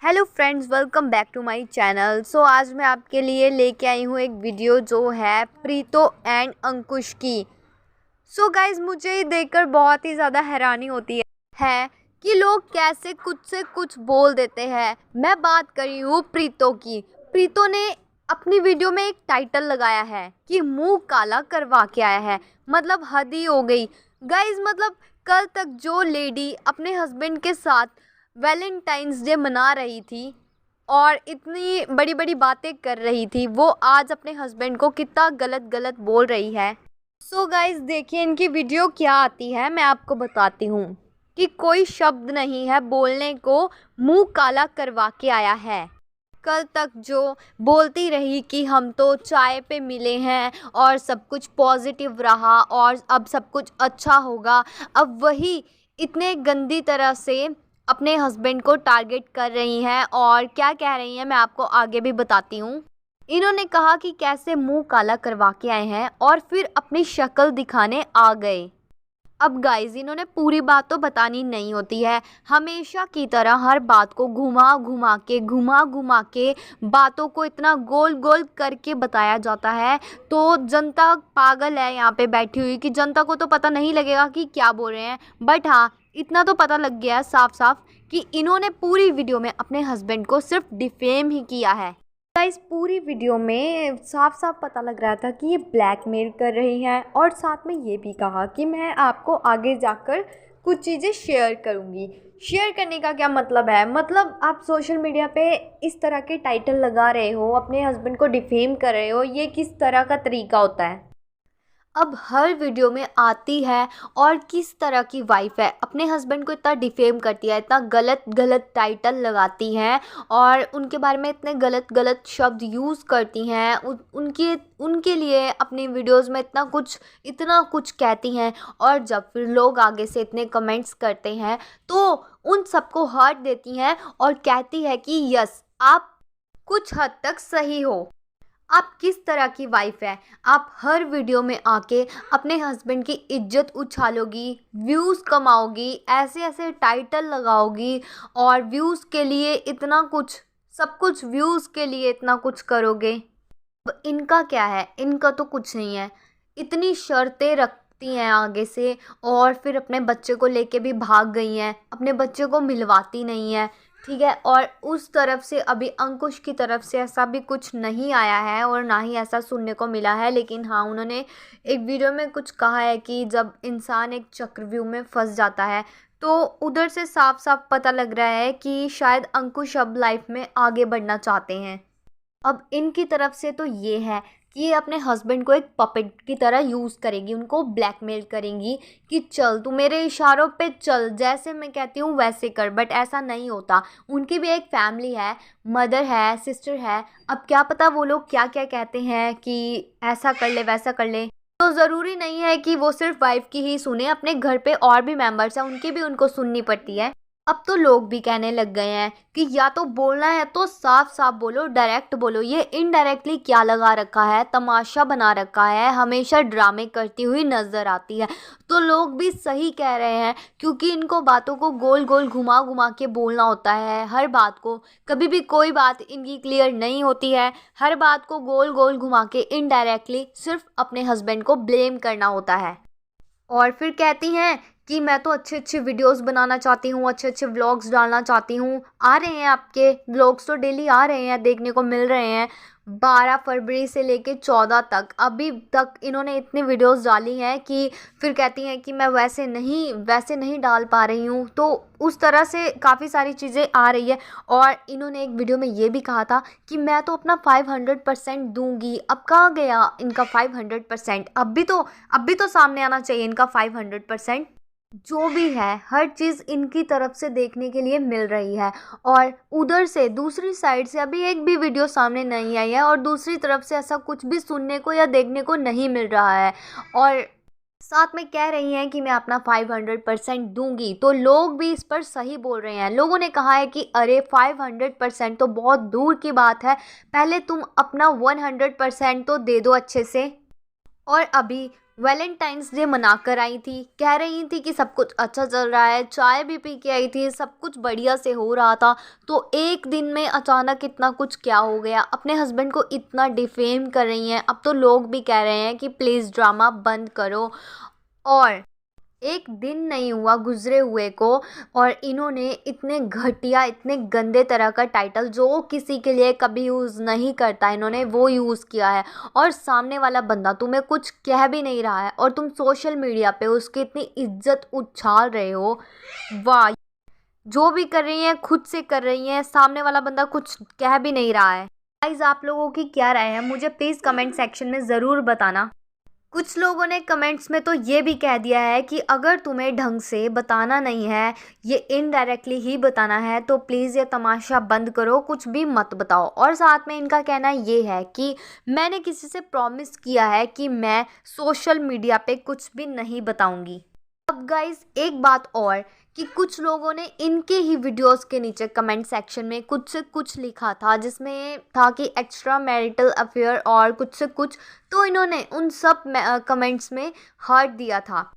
Hello friends, welcome back to my channel. आज मैं आपके लिए लेके आई हूँ एक वीडियो जो है प्रीतो एंड अंकुश की। गाइज, मुझे ये देखकर बहुत ही ज़्यादा हैरानी होती है कि लोग कैसे कुछ से कुछ बोल देते हैं। मैं बात कर रही हूँ प्रीतो की। प्रीतो ने अपनी वीडियो में एक टाइटल लगाया है कि मुंह काला करवा के आया है। मतलब हद ही हो गई गाइज। मतलब कल तक जो लेडी अपने हस्बैंड के साथ वैलेंटाइंस डे मना रही थी और इतनी बड़ी बड़ी बातें कर रही थी, वो आज अपने हस्बैंड को कितना गलत गलत बोल रही है। गाइस, देखिए इनकी वीडियो क्या आती है, मैं आपको बताती हूँ कि कोई शब्द नहीं है बोलने को, मुंह काला करवा के आया है। कल तक जो बोलती रही कि हम तो चाय पे मिले हैं और सब कुछ पॉजिटिव रहा और अब सब कुछ अच्छा होगा, अब वही इतने गंदी तरह से अपने हस्बैंड को टारगेट कर रही हैं। और क्या कह रही हैं मैं आपको आगे भी बताती हूँ। इन्होंने कहा कि कैसे मुंह काला करवा के आए हैं और फिर अपनी शक्ल दिखाने आ गए। अब गाइज, इन्होंने पूरी बात तो बतानी नहीं होती है। हमेशा की तरह हर बात को घुमा घुमा के बातों को इतना गोल गोल करके बताया जाता है, तो जनता पागल है यहाँ पे बैठी हुई कि जनता को तो पता नहीं लगेगा कि क्या बोल रहे हैं। बट हाँ, इतना तो पता लग गया है साफ साफ कि इन्होंने पूरी वीडियो में अपने हस्बैंड को सिर्फ डिफेम ही किया है। इस पूरी वीडियो में साफ साफ पता लग रहा था कि ये ब्लैकमेल कर रही हैं और साथ में ये भी कहा कि मैं आपको आगे जाकर कुछ चीज़ें शेयर करूँगी। शेयर करने का क्या मतलब है? मतलब आप सोशल मीडिया पे इस तरह के टाइटल लगा रहे हो, अपने हस्बैंड को डिफेम कर रहे हो, ये किस तरह का तरीका होता है? अब हर वीडियो में आती है और किस तरह की वाइफ है, अपने हस्बैंड को इतना डिफेम करती है, इतना गलत गलत टाइटल लगाती हैं और उनके बारे में इतने गलत गलत शब्द यूज़ करती हैं। उनके लिए अपनी वीडियोस में इतना कुछ कहती हैं। और जब फिर लोग आगे से इतने कमेंट्स करते हैं तो उन सबको हर्ट देती हैं और कहती है कि यस, आप कुछ हद तक सही हो। आप किस तरह की वाइफ है? आप हर वीडियो में आके अपने हस्बैंड की इज्जत उछालोगी, व्यूज़ कमाओगी, ऐसे ऐसे टाइटल लगाओगी और व्यूज़ के लिए इतना कुछ, सब कुछ व्यूज़ के लिए इतना कुछ करोगे। अब इनका क्या है? इनका तो कुछ नहीं है। इतनी शर्तें रखती हैं आगे से और फिर अपने बच्चे को लेके भी भाग गई हैं, अपने बच्चे को मिलवाती नहीं है। ठीक है, और उस तरफ से अभी अंकुश की तरफ से ऐसा भी कुछ नहीं आया है और ना ही ऐसा सुनने को मिला है। लेकिन हाँ, उन्होंने एक वीडियो में कुछ कहा है कि जब इंसान एक चक्रव्यूह में फंस जाता है तो उधर से साफ साफ पता लग रहा है कि शायद अंकुश अब लाइफ में आगे बढ़ना चाहते हैं। अब इनकी तरफ से तो ये है कि ये अपने हस्बैंड को एक पपेट की तरह यूज़ करेगी, उनको ब्लैकमेल करेंगी कि चल तू मेरे इशारों पे चल, जैसे मैं कहती हूँ वैसे कर। बट ऐसा नहीं होता। उनकी भी एक फैमिली है, मदर है, सिस्टर है। अब क्या पता वो लोग क्या क्या कहते हैं कि ऐसा कर ले वैसा कर ले। तो ज़रूरी नहीं है कि वो सिर्फ वाइफ की ही सुने, अपने घर पे और भी मेंबर्स हैं, उनकी भी उनको सुननी पड़ती है। अब तो लोग भी कहने लग गए हैं कि या तो बोलना है तो साफ साफ बोलो, डायरेक्ट बोलो। ये इनडायरेक्टली क्या लगा रखा है, तमाशा बना रखा है, हमेशा ड्रामे करती हुई नज़र आती है। तो लोग भी सही कह रहे हैं क्योंकि इनको बातों को गोल गोल घुमा घुमा के बोलना होता है। हर बात को, कभी भी कोई बात इनकी क्लियर नहीं होती है। हर बात को गोल गोल घुमा के इनडायरेक्टली सिर्फ अपने हस्बैंड को ब्लेम करना होता है। और फिर कहती हैं कि मैं तो अच्छे अच्छे वीडियोस बनाना चाहती हूँ, अच्छे अच्छे व्लॉग्स डालना चाहती हूँ। आ रहे हैं, आपके व्लॉग्स तो डेली आ रहे हैं, देखने को मिल रहे हैं। 12 फरवरी से लेके 14 तक अभी तक इन्होंने इतनी वीडियोस डाली हैं कि फिर कहती हैं कि मैं वैसे नहीं डाल पा रही हूँ। तो उस तरह से काफ़ी सारी चीज़ें आ रही है। और इन्होंने एक वीडियो में ये भी कहा था कि मैं तो अपना 500% दूंगी। अब कहाँ गया इनका 500%? अब भी तो सामने आना चाहिए इनका 500%। जो भी है, हर चीज़ इनकी तरफ से देखने के लिए मिल रही है और उधर से दूसरी साइड से अभी एक भी वीडियो सामने नहीं आई है और दूसरी तरफ से ऐसा कुछ भी सुनने को या देखने को नहीं मिल रहा है। और साथ में कह रही हैं कि मैं अपना 500% दूंगी। तो लोग भी इस पर सही बोल रहे हैं। लोगों ने कहा है कि अरे 500% तो बहुत दूर की बात है, पहले तुम अपना 100% तो दे दो अच्छे से। और अभी वैलेंटाइंस डे मनाकर आई थी, कह रही थी कि सब कुछ अच्छा चल रहा है, चाय भी पी के आई थी, सब कुछ बढ़िया से हो रहा था। तो एक दिन में अचानक इतना कुछ क्या हो गया, अपने हस्बैंड को इतना डिफेम कर रही हैं। अब तो लोग भी कह रहे हैं कि प्लीज़ ड्रामा बंद करो। और एक दिन नहीं हुआ गुजरे हुए को और इन्होंने इतने घटिया, इतने गंदे तरह का टाइटल जो किसी के लिए कभी यूज़ नहीं करता, इन्होंने वो यूज़ किया है। और सामने वाला बंदा तुम्हें कुछ कह भी नहीं रहा है और तुम सोशल मीडिया पे उसकी इतनी इज्जत उछाल रहे हो। वाह, जो भी कर रही हैं खुद से कर रही हैं, सामने वाला बंदा कुछ कह भी नहीं रहा है। गाइस, आप लोगों की क्या राय है मुझे प्लीज़ कमेंट सेक्शन में ज़रूर बताना। कुछ लोगों ने कमेंट्स में तो ये भी कह दिया है कि अगर तुम्हें ढंग से बताना नहीं है, ये इनडायरेक्टली ही बताना है, तो प्लीज़ ये तमाशा बंद करो, कुछ भी मत बताओ। और साथ में इनका कहना ये है कि मैंने किसी से प्रॉमिस किया है कि मैं सोशल मीडिया पे कुछ भी नहीं बताऊंगी। अब गाइस, एक बात और कि कुछ लोगों ने इनके ही वीडियोस के नीचे कमेंट सेक्शन में कुछ से कुछ लिखा था, जिसमें था कि एक्स्ट्रा मैरिटल अफेयर और कुछ से कुछ। तो इन्होंने उन सब कमेंट्स में हार्ट दिया था।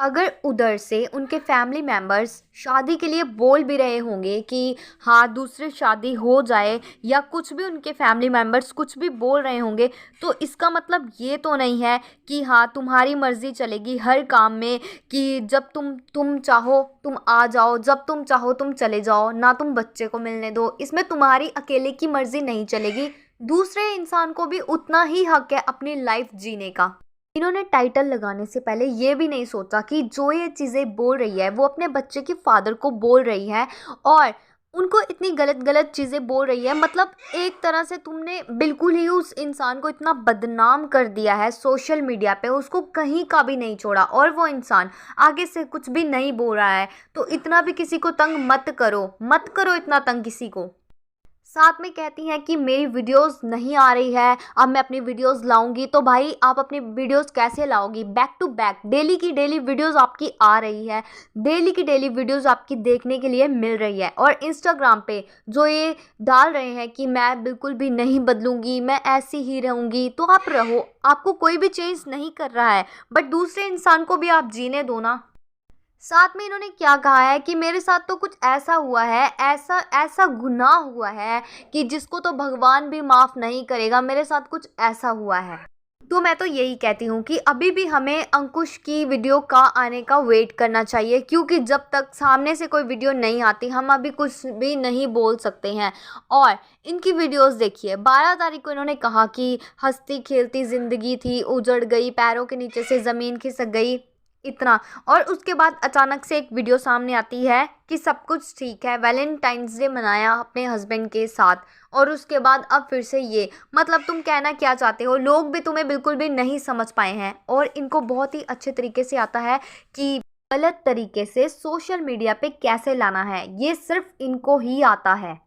अगर उधर से उनके फैमिली मेम्बर्स शादी के लिए बोल भी रहे होंगे कि हाँ दूसरी शादी हो जाए, या कुछ भी उनके फैमिली मेम्बर्स कुछ भी बोल रहे होंगे, तो इसका मतलब ये तो नहीं है कि हाँ तुम्हारी मर्ज़ी चलेगी हर काम में, कि जब तुम चाहो तुम आ जाओ, जब तुम चाहो तुम चले जाओ, ना तुम बच्चे को मिलने दो। इसमें तुम्हारी अकेले की मर्ज़ी नहीं चलेगी, दूसरे इंसान को भी उतना ही हक है अपनी लाइफ जीने का। इन्होंने टाइटल लगाने से पहले ये भी नहीं सोचा कि जो ये चीज़ें बोल रही है वो अपने बच्चे के फादर को बोल रही है और उनको इतनी गलत गलत चीज़ें बोल रही है। मतलब एक तरह से तुमने बिल्कुल ही उस इंसान को इतना बदनाम कर दिया है सोशल मीडिया पे, उसको कहीं का भी नहीं छोड़ा और वो इंसान आगे से कुछ भी नहीं बोल रहा है। तो इतना भी किसी को तंग मत करो, मत करो इतना तंग किसी को। साथ में कहती हैं कि मेरी वीडियोस नहीं आ रही है, अब मैं अपनी वीडियोस लाऊंगी। तो भाई आप अपनी वीडियोस कैसे लाओगी? बैक टू बैक डेली की डेली वीडियोस आपकी आ रही है, डेली की डेली वीडियोस आपकी देखने के लिए मिल रही है। और इंस्टाग्राम पे जो ये डाल रहे हैं कि मैं बिल्कुल भी नहीं बदलूंगी, मैं ऐसी ही रहूंगी, तो आप रहो, आपको कोई भी चेंज नहीं कर रहा है, बट दूसरे इंसान को भी आप जीने दो ना। साथ में इन्होंने क्या कहा है कि मेरे साथ तो कुछ ऐसा हुआ है, ऐसा ऐसा गुनाह हुआ है कि जिसको तो भगवान भी माफ़ नहीं करेगा, मेरे साथ कुछ ऐसा हुआ है। तो मैं तो यही कहती हूँ कि अभी भी हमें अंकुश की वीडियो का आने का वेट करना चाहिए, क्योंकि जब तक सामने से कोई वीडियो नहीं आती हम अभी कुछ भी नहीं बोल सकते हैं। और इनकी वीडियोस देखिए, 12 तारीख को इन्होंने कहा कि हंसती खेलती ज़िंदगी थी उजड़ गई, पैरों के नीचे से ज़मीन खिसक गई, इतना। और उसके बाद अचानक से एक वीडियो सामने आती है कि सब कुछ ठीक है, वैलेंटाइंस डे मनाया अपने हस्बैंड के साथ, और उसके बाद अब फिर से ये। मतलब तुम कहना क्या चाहते हो? लोग भी तुम्हें बिल्कुल भी नहीं समझ पाए हैं और इनको बहुत ही अच्छे तरीके से आता है कि गलत तरीके से सोशल मीडिया पे कैसे लाना है, ये सिर्फ इनको ही आता है।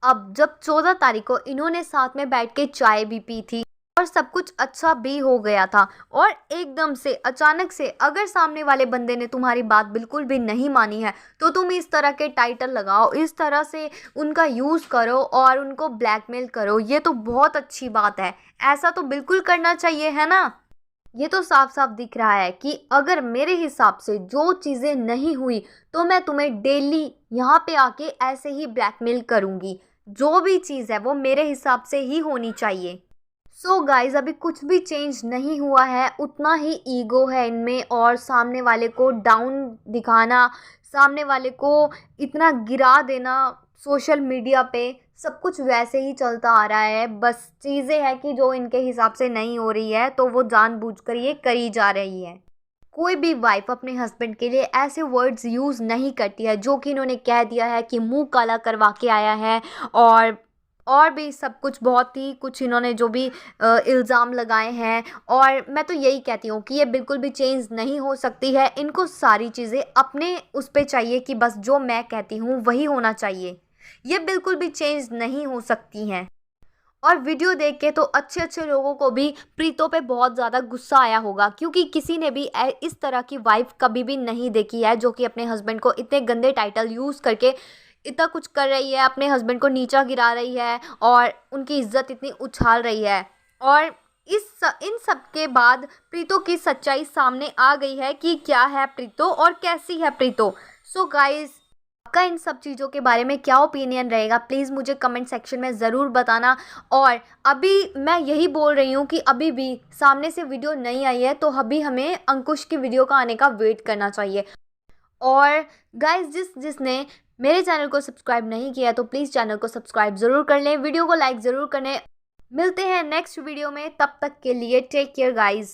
अब जब 14 तारीख को इन्होंने साथ में बैठ के चाय भी पी थी और सब कुछ अच्छा भी हो गया था, और एकदम से अचानक से अगर सामने वाले बंदे ने तुम्हारी बात बिल्कुल भी नहीं मानी है, तो तुम इस तरह के टाइटल लगाओ, इस तरह से उनका यूज़ करो और उनको ब्लैकमेल करो, ये तो बहुत अच्छी बात है। ऐसा तो बिल्कुल करना चाहिए, है ना? ये तो साफ साफ दिख रहा है कि अगर मेरे हिसाब से जो चीज़ें नहीं हुई तो मैं तुम्हें डेली यहाँ पे आके ऐसे ही ब्लैकमेल करूँगी। जो भी चीज़ है वो मेरे हिसाब से ही होनी चाहिए। सो गाइज, अभी कुछ भी चेंज नहीं हुआ है, उतना ही ईगो है इनमें, और सामने वाले को डाउन दिखाना, सामने वाले को इतना गिरा देना सोशल मीडिया पे, सब कुछ वैसे ही चलता आ रहा है। बस चीज़ें हैं कि जो इनके हिसाब से नहीं हो रही है तो वो जानबूझकर ये करी जा रही है। कोई भी वाइफ अपने हस्बैंड के लिए ऐसे वर्ड्स यूज़ नहीं करती है जो कि इन्होंने कह दिया है कि मुंह काला करवा के आया है, और भी सब कुछ, बहुत ही कुछ इन्होंने जो भी इल्ज़ाम लगाए हैं। और मैं तो यही कहती हूँ कि ये बिल्कुल भी चेंज नहीं हो सकती है। इनको सारी चीज़ें अपने उस पे चाहिए कि बस जो मैं कहती हूँ वही होना चाहिए, ये बिल्कुल भी चेंज नहीं हो सकती हैं। और वीडियो देख के तो अच्छे अच्छे लोगों को भी प्रीतो पे बहुत ज़्यादा गुस्सा आया होगा, क्योंकि किसी ने भी इस तरह की वाइफ कभी भी नहीं देखी है जो कि अपने हस्बैंड को इतने गंदे टाइटल यूज़ करके इतना कुछ कर रही है, अपने हस्बैंड को नीचा गिरा रही है और उनकी इज्जत इतनी उछाल रही है। और इन सब के बाद प्रीतो की सच्चाई सामने आ गई है कि क्या है प्रीतो और कैसी है प्रीतो। सो गाइज, आपका इन सब चीज़ों के बारे में क्या ओपिनियन रहेगा, प्लीज़ मुझे कमेंट सेक्शन में ज़रूर बताना। और अभी मैं यही बोल रही हूँ कि अभी भी सामने से वीडियो नहीं आई है, तो अभी हमें अंकुश की वीडियो का आने का वेट करना चाहिए। और गाइज, जिसने मेरे चैनल को सब्सक्राइब नहीं किया तो प्लीज़ चैनल को सब्सक्राइब ज़रूर कर लें, वीडियो को लाइक ज़रूर करें। मिलते हैं नेक्स्ट वीडियो में, तब तक के लिए टेक केयर गाइज।